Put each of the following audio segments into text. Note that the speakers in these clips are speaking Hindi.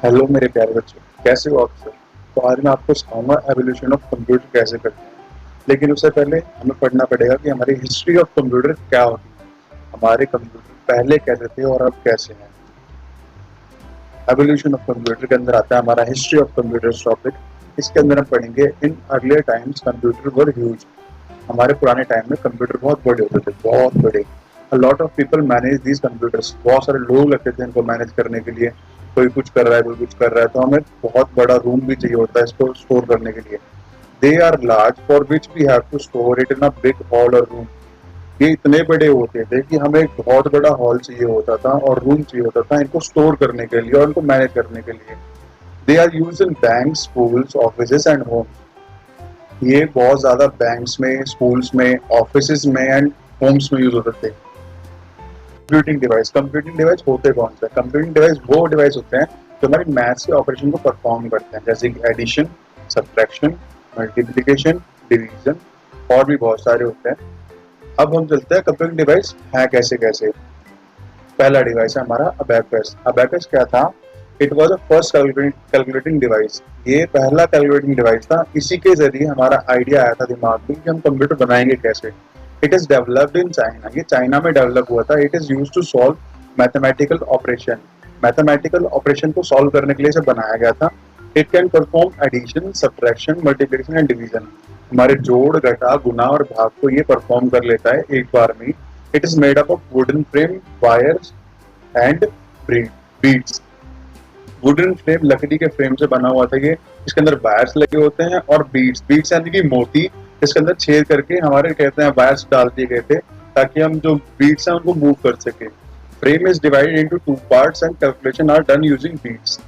हेलो मेरे प्यारे बच्चों, कैसे हो आप सर। तो आज मैं आपको सिखाऊंगा एवोल्यूशन ऑफ कंप्यूटर कैसे करते हैं। लेकिन उससे पहले हमें पढ़ना पड़ेगा कि हमारी हिस्ट्री ऑफ कंप्यूटर क्या होती है, हमारे कंप्यूटर पहले कैसे थे और अब कैसे हैं। एवोल्यूशन ऑफ कंप्यूटर के अंदर आता है हमारा हिस्ट्री ऑफ कंप्यूटर टॉपिक। इसके अंदर हम पढ़ेंगे in earlier times computer were huge. हमारे पुराने टाइम में कंप्यूटर बहुत बड़े होते थे, बहुत बड़े। A lot of people manage these computers, बहुत सारे लोग लगते थे इनको मैनेज करने के लिए। कोई कुछ कर रहा है, कोई कुछ कर रहा है, तो हमें बहुत बड़ा रूम भी चाहिए होता है इसको स्टोर करने के लिए। They are large for which we have to store it in a big hall और रूम। ये इतने बड़े होते थे कि हमें एक बहुत बड़ा हॉल चाहिए होता था और रूम चाहिए होता था इनको स्टोर करने के लिए और इनको मैनेज करने के लिए। They are use in bank, schools, office and home. ये बहुत ज्यादा बैंक्स में, स्कूल्स में, ऑफिस में एंड होम्स में यूज होते थे। कंप्यूटिंग डिवाइस होते कौन से? कंप्यूटिंग डिवाइस वो डिवाइस होते हैं जो हमारी मैथ्स के ऑपरेशन को परफॉर्म करते हैं, जैसे कि एडिशन, सब्ट्रैक्शन, मल्टीप्लिकेशन, डिवीजन और भी बहुत सारे होते हैं। अब हम चलते हैं कंप्यूटिंग डिवाइस है कैसे कैसे। पहला डिवाइस है हमारा अबैकस। अबैकस क्या था? It was a first calculating device. ये पहला कैलकुलेटिंग डिवाइस था। इसी के जरिए हमारा आइडिया आया था दिमाग में कि हम कंप्यूटर बनाएंगे कैसे। It is developed in China. ये चाइना में डेवलप हुआ था। It is use to solve mathematical operation. Mathematical operation को सॉल्व करने के लिए इसे बनाया गया था। It can perform addition, subtraction, multiplication and division. हमारे जोड़, घटा, गुना और भाग को ये परफॉर्म कर लेता है एक बार में। It is made up of wooden frame, wires and beats. Wooden frame, लकड़ी के फ्रेम से बना हुआ था ये। इसके अंदर वायर्स लगे होते हैं और बीट्स, बीट्स यानी कि मोती, इसके अंदर छेद करके हमारे कहते हैं वायर्स डाल दिए गए थे ताकि हम जो बीट्स हैं उनको मूव कर सके। Frame is divided into two parts and calculation are done using beats.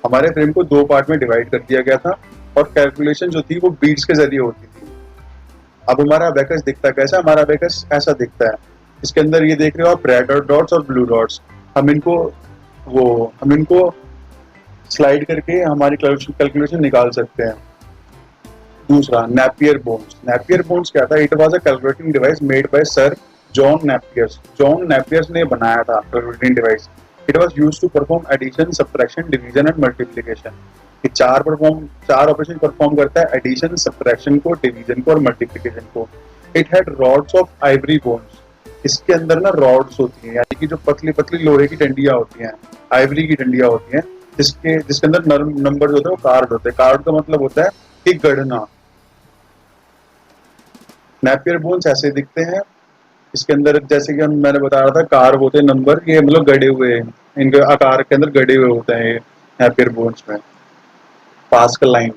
हमारे फ्रेम को दो पार्ट में डिवाइड कर दिया गया था और कैलकुलेशन जो थी वो बीट्स के जरिए होती थी। अब हमारा अबेकस दिखता कैसा? हमारा अबेकस ऐसा दिखता है। इसके अंदर ये देख रहे हो आप, रेड डॉट्स और ब्लू डॉट्स। हम इनको हम इनको स्लाइड करके हमारी कैलकुलेशन निकाल सकते हैं। दूसरा, नेपियर बोन्स। नेपियर बोन्स क्या था? It was a calculating device made by sir John Napiers. John Napiers ने बनाया था calculating device. It was used to perform addition, subtraction, division and multiplication. ये चार ऑपरेशन परफॉर्म करता है, एडिशन, सब्ट्रैक्शन को, डिवीजन को और मल्टीप्लिकेशन को। It had rods of Ivory bones. इसके अंदर ना रॉड्स होती हैं, यानी कि जो पतली पतली लोहे की डंडियां होती हैं, आइवरी की डंडियां होती हैं, जिसके अंदर नंबर होते हैं वो कार्ड होते हैं। कार्ड का मतलब होता है कि गढ़ना। नेपियर बोन्स ऐसे दिखते हैं। इसके अंदर जैसे कि मैंने बता रहा था, कार होते हैं नंबर, ये मतलब गड़े हुए हैं, इनके आकार के अंदर गड़े हुए होते हैं ये नेपियर बोन्स में। Pascal line.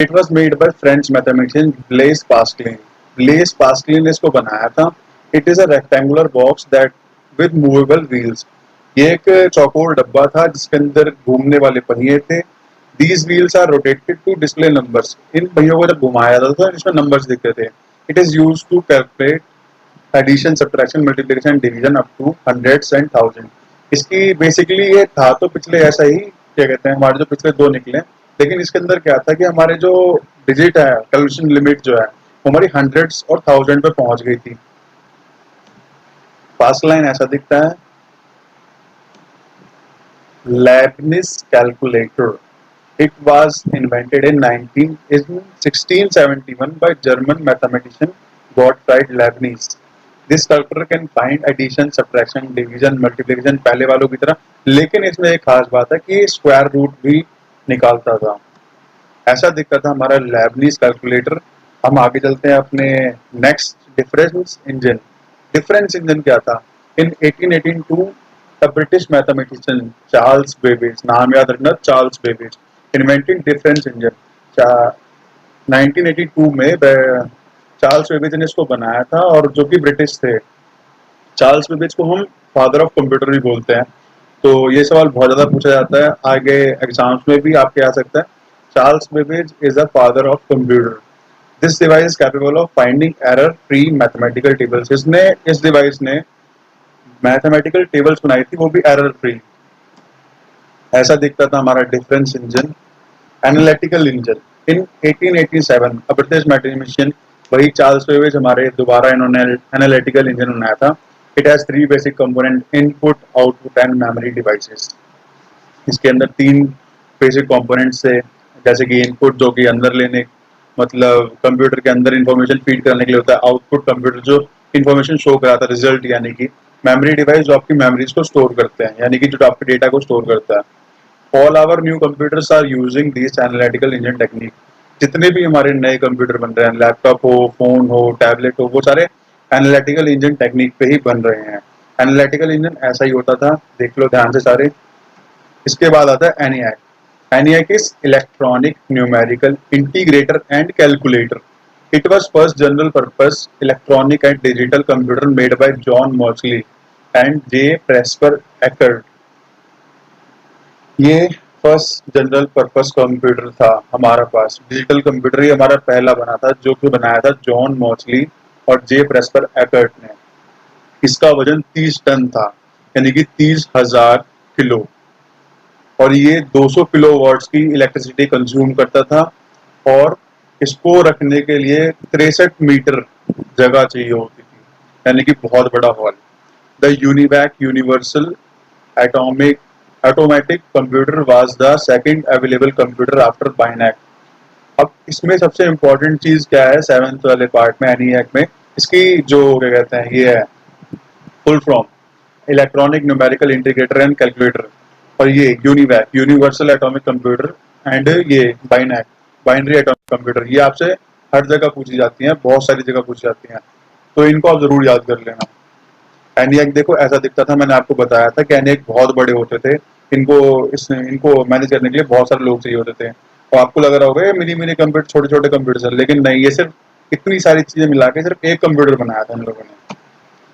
It was made by French mathematician bless Pascaline. Bless Pascaline ने इसको बनाया था। It is a rectangular box that with movable wheels. ये एक चौकोर डब्बा था जिसके अंदर घूमने वाले पहिए थे। These wheels are rotated to display numbers. इन पहियों को जब घुमाया जाता था इसमें नंबर्स दिखते थे। It is use to calculate addition, subtraction, multiplication, division up to hundreds and thousand. इसकी बेसिकली ये था तो पिछले ऐसा ही, क्या कहते हैं, हमारे जो पिछले दो निकले, लेकिन इसके अंदर क्या था कि हमारे जो डिजिट है, कैलकुलेशन लिमिट जो है, वो हमारी हंड्रेड्स और थाउजेंड पे पहुंच गई थी। पास लाइन ऐसा दिखता है। Leibniz calculator. It was invented in 1671 by German mathematician Gottfried Leibniz. This calculator can find addition, subtraction, division, multiplication पहले वालों की तरह, लेकिन इसमें एक खास बात है कि स्क्वायर रूट भी निकालता था। ऐसा दिखता था हमारा Leibniz कैलकुलेटर। हम आगे चलते हैं अपने next, difference engine. Difference engine क्या था? इन 1882 the British mathematician Charles Babbage, नाम याद रखना, Charles Babbage invented difference engine. 1982 में चार्ल्स बेबेज ने इसको बनाया था, और जो कि ब्रिटिश थे। चार्ल्स बेबेज को हम फादर ऑफ कंप्यूटर भी बोलते हैं। तो ये सवाल बहुत ज्यादा पूछा जाता है, आगे एग्जाम्स में भी आपके आ सकता है। Charles Babbage is the father of computer. This device is capable of finding error free mathematical tables. इसने, इस डिवाइस ने मैथमेटिकल टेबल्स बनाई थी, वो भी एरर फ्री। ऐसा दिखता था हमारा difference engine. Analytical engine. In 1887 a British mathematician, वही चार्ल्स बेबेज, हमारे दोबारा इन्होंने एनालिटिकल इंजन बनाया था। It has three basic component, input, output and memory devices. इसके अंदर तीन बेसिक कंपोनेंट से, जैसे कि इनपुट जो कि अंदर लेने, मतलब कंप्यूटर के अंदर इंफॉर्मेशन फीड करने के लिए होता है, आउटपुट कंप्यूटर जो इंफॉर्मेशन शो कराता है, रिजल्ट, यानी कि मेमोरी डिवाइस जो आपकी मेमोरीज को स्टोर करते हैं, यानी कि जो आपके डेटा को स्टोर करता है। All our new computers are using this analytical engine technique. जितने भी हमारे नए कंप्यूटर बन रहे हैं, लैपटॉप हो, फोन हो, टैबलेट हो, वो सारे एनालिटिकल इंजन टेक्निक पे ही बन रहे हैं। एनालिटिकल इंजन ऐसा ही होता था, देख लो ध्यान से सारे। इसके बाद आता है एनईएक। ENIAC is Electronic Numerical Integrator and Calculator. It was first general purpose electronic and digital computer made by John Moseley and J. Presper Eckert. ये फर्स्ट जनरल पर्पस कंप्यूटर था हमारा पास, डिजिटल कंप्यूटर ही हमारा पहला बना था, जो कि बनाया था जॉन मॉसली और जे प्रेस्पर एकर्ट ने। इसका वजन 30 टन था, यानी कि 30,000 किलो, और ये 200 किलोवाट्स की इलेक्ट्रिसिटी कंज्यूम करता था, और इसको रखने के लिए 63 मीटर जगह चाहिए होती थी, यानी कि बहुत बड़ा hall. The UNIVAC universal atomic automatic computer was the second available computer after BINAC. अब इसमें सबसे इम्पोर्टेंट चीज क्या है, सेवेंथ वाले पार्ट में एनईएक में, इसकी जो क्या कहते हैं, ये है full form electronic numerical integrator and calculator, और ये UNIVAC universal atomic computer, and ये बाइनैक बाइनरी एटॉमिक कंप्यूटर। ये आपसे हर जगह पूछी जाती हैं, बहुत सारी जगह पूछी जाती हैं, तो इनको आप जरूर याद कर लेना। एनईएक देखो ऐसा दिखता था, मैंने आपको बताया था कि एनईएक बहुत बड़े होते थे, इनको मैनेज करने के लिए बहुत सारे लोग चाहिए होते थे, और आपको लग रहा होगा ये मिनी मिनी कंप्यूटर, छोटे छोटे कंप्यूटर है, लेकिन नहीं, ये सिर्फ इतनी सारी चीजें मिला के सिर्फ एक कंप्यूटर बनाया था इन लोगों ने।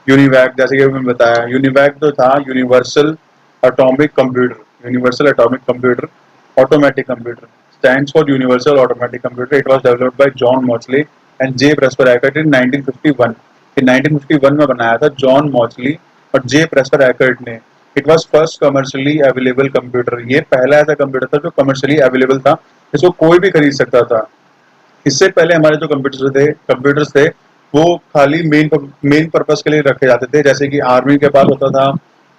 यूनिवैक, जैसे कि मैंने बताया, यूनिवैक तो था universal atomic computer, universal atomic computer automatic computer, stands for Universal Automatic Computer. It was developed by John Moseley and J. Presper Eckert in 1951. In 1951 में बनाया था जॉन मॉचली और जे प्रेस्पर एकर्ट ने। It was first commercially available computer. ये पहला ऐसा कंप्यूटर था जो कमर्शियली अवेलेबल था, इसको कोई भी खरीद सकता था। इससे पहले हमारे जो कंप्यूटर्स थे वो खाली मेन पर्पस के लिए रखे जाते थे, जैसे कि आर्मी के पास होता था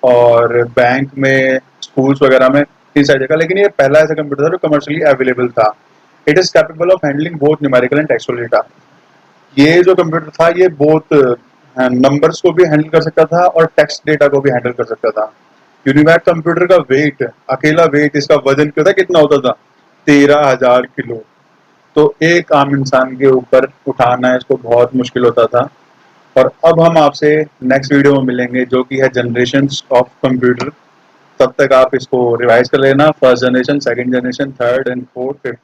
और बैंक में, स्कूल्स वगैरह में, इन सारी जगह। लेकिन ये पहला ऐसा कंप्यूटर था जो कमर्शियली अवेलेबल था। It is capable of handling both numerical and textual data. ये जो कंप्यूटर था ये बोथ नंबर्स को भी हैंडल कर सकता था और टेक्स्ट डेटा को भी हैंडल कर सकता था। यूनिवैक कंप्यूटर का वेट, अकेला वेट, इसका वजन कितना होता था, 13,000 किलो। तो एक आम इंसान के ऊपर उठाना इसको बहुत मुश्किल होता था। और अब हम आपसे नेक्स्ट वीडियो में मिलेंगे, जो कि है जनरेशंस ऑफ कंप्यूटर। तब तक आप इसको रिवाइज कर लेना, first generation, second generation, third and fourth, fifth.